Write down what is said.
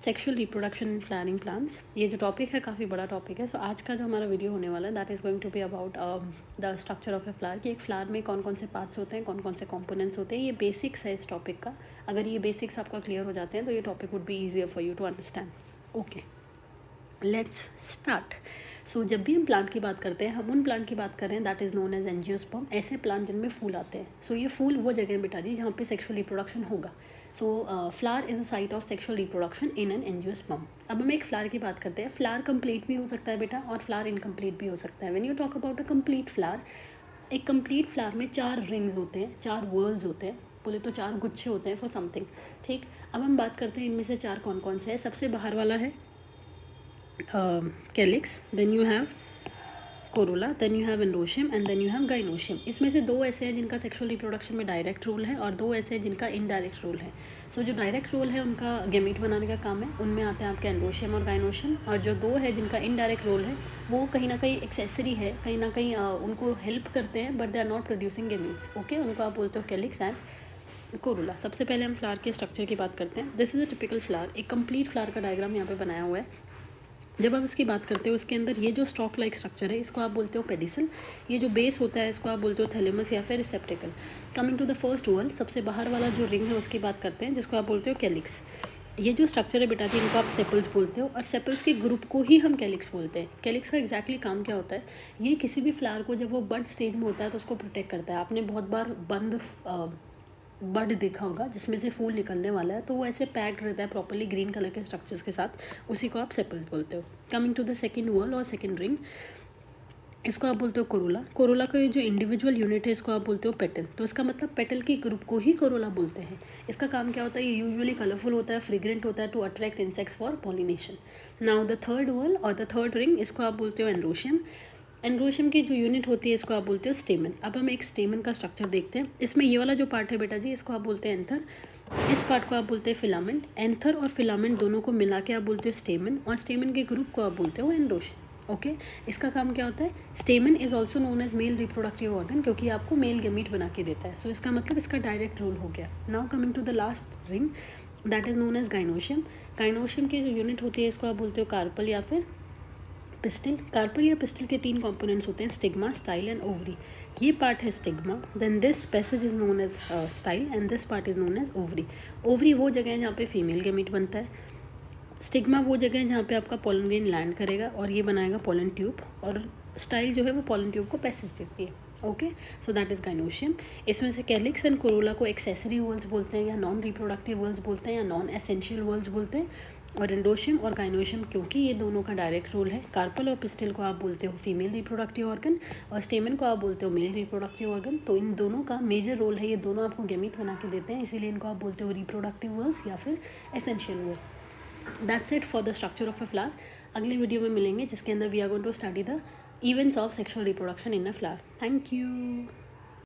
Sexual reproduction in flowering plants. ये जो topic है काफ़ी बड़ा टॉपिक है। सो आज का जो हमारा वीडियो होने वाला है that is going to be about the structure of a flower, कि एक फ्लावर में कौन कौन से पार्ट्स होते हैं, कौन कौन से कंपोनेंट्स होते हैं। ये बेसिक्स है इस टॉपिक का। अगर ये बेसिक्स आपका क्लियर हो जाते हैं तो ये topic would be easier for you to understand. Okay, let's start. So जब भी हम प्लांट की बात करते हैं, हम उन प्लांट की बात कर रहे हैं that is known as angiosperm, ऐसे प्लांट जिनमें फूल आते हैं। सो ये फूल वो जगह बेटा जी जहाँ पे सेक्शुअल रिप्रोडक्शन होगा। सो flower is a site of sexual reproduction in an angiosperm. अब हम एक फ्लावर की बात करते हैं। फ्लावर कंप्लीट भी हो सकता है बेटा और फ्लावर इनकम्प्लीट भी हो सकता है। When you talk about a complete flower, एक कंप्लीट फ्लावर में 4 रिंग्स होते हैं, 4 वर्ल्स होते हैं, बोले तो 4 गुच्छे होते हैं फॉर समथिंग। ठीक, अब हम बात करते हैं इनमें से 4 कौन कौन से हैं। सबसे बाहर वाला है calyx, then you have corolla, then you have androecium and then you have gynoecium. इसमें से 2 ऐसे हैं जिनका सेक्सुअल रिप्रोडक्शन में डायरेक्ट रोल है और 2 ऐसे हैं जिनका इनडायरेक्ट रोल है। सो जो डायरेक्ट रोल है उनका गैमीट बनाने का काम है, उनमें आते हैं आपके एंड्रोशियम और गाइनोशियम। और जो 2 है जिनका इनडायरेक्ट रोल है वो कहीं ना कहीं एक्सेसरी है, कहीं ना कहीं उनको हेल्प करते हैं but they are not producing gametes. Okay, उनको आप बोलते हो कैलिक्स एंड कोरोला। सबसे पहले हम फ्लावर के स्ट्रक्चर की बात करते हैं। This is a typical flower. एक कंप्लीट फ्लावर का डायग्राम यहाँ पे बनाया हुआ है। जब आप इसकी बात करते हो उसके अंदर ये जो स्टॉक लाइक स्ट्रक्चर है इसको आप बोलते हो पेडिसल। ये जो बेस होता है इसको आप बोलते हो थैलेमस या फिर receptacle. Coming to the first whorl, सबसे बाहर वाला जो रिंग है उसकी बात करते हैं जिसको आप बोलते हो कैलिक्स। ये जो स्ट्रक्चर है बेटा जी इनको आप सेपल्स बोलते हो और सेपल्स के ग्रुप को ही हम कैलिक्स बोलते हैं। कैलिक्स का एग्जैक्टली काम क्या होता है, ये किसी भी फ्लावर को जब वो बड स्टेज में होता है तो उसको प्रोटेक्ट करता है। आपने बहुत बार बंद बड देखा होगा जिसमें से फूल निकलने वाला है, तो वो ऐसे पैक्ड रहता है प्रॉपर्ली ग्रीन कलर के स्ट्रक्चर्स के साथ, उसी को आप सेपल्स बोलते हो। Coming to the second whorl और सेकंड रिंग, इसको आप बोलते हो कोरोला। कोरोला का ये जो इंडिविजुअल यूनिट है इसको आप बोलते हो पेटल। तो इसका मतलब पेटल के ग्रुप को ही कोरोला बोलते हैं। इसका काम क्या होता है, ये यूजुअली कलरफुल होता है, फ्रेग्रेंट होता है to attract insects for pollination. Now the third whorl और द थर्ड रिंग, इसको आप बोलते हो एंड्रोशियम। एंड्रोशियम की जो यूनिट होती है इसको आप बोलते हो स्टेमन। अब हम एक स्टेमन का स्ट्रक्चर देखते हैं। इसमें ये वाला जो पार्ट है बेटा जी इसको आप बोलते हैं एंथर, इस पार्ट को आप बोलते हैं फिलामेंट। एंथर और फिलामेंट दोनों को मिला के आप बोलते हो स्टेमन और स्टेमन के ग्रुप को आप बोलते हो एंड्रोशियम। ओके, इसका काम क्या होता है, stamen is also known as male reproductive organ, क्योंकि आपको मेल गैमीट बना के देता है। सो इसका मतलब इसका डायरेक्ट रोल हो गया। Now coming to the last ring that is known as gynoecium. Gynoecium की जो यूनिट होती है इसको आप बोलते हो कार्पल या फिर पिस्टिल। कार्पल या पिस्टिल के 3 कंपोनेंट्स होते हैं, स्टिग्मा, स्टाइल एंड ओवरी। ये पार्ट है stigma, then this passage is known as style and this part is known as ovary. Ovary वो जगह है जहाँ पे फीमेल गैमीट बनता है, स्टिग्मा वो जगह है जहाँ पे आपका पोलन ग्रेन लैंड करेगा और ये बनाएगा पोलन ट्यूब, और स्टाइल जो है वो पोलन ट्यूब को पैसेज देती है। Okay, so that is gynoecium. इसमें से कैलिक्स एंड कोरोला को एक्सेसरी वर्ल्स बोलते हैं या नॉन रिप्रोडक्टिव वर्ल्स बोलते हैं या नॉन एसेंशियल वर्ल्स बोलते हैं। और एंड्रोशियम और गाइनोशियम क्योंकि ये दोनों का डायरेक्ट रोल है, कार्पल और पिस्टिल को आप बोलते हो फीमेल रिप्रोडक्टिव ऑर्गन और स्टेमन को आप बोलते हो मेल रिप्रोडक्टिव ऑर्गन। तो इन दोनों का मेजर रोल है, ये दोनों आपको गैमीट बना के देते हैं, इसीलिए इनको आप बोलते हो रिप्रोडक्टिव वर्ल्स या फिर essential whorls. That's it for the structure of a flower. अगले वीडियो में मिलेंगे जिसके अंदर we are going to study the events of sexual reproduction in a flower. Thank you.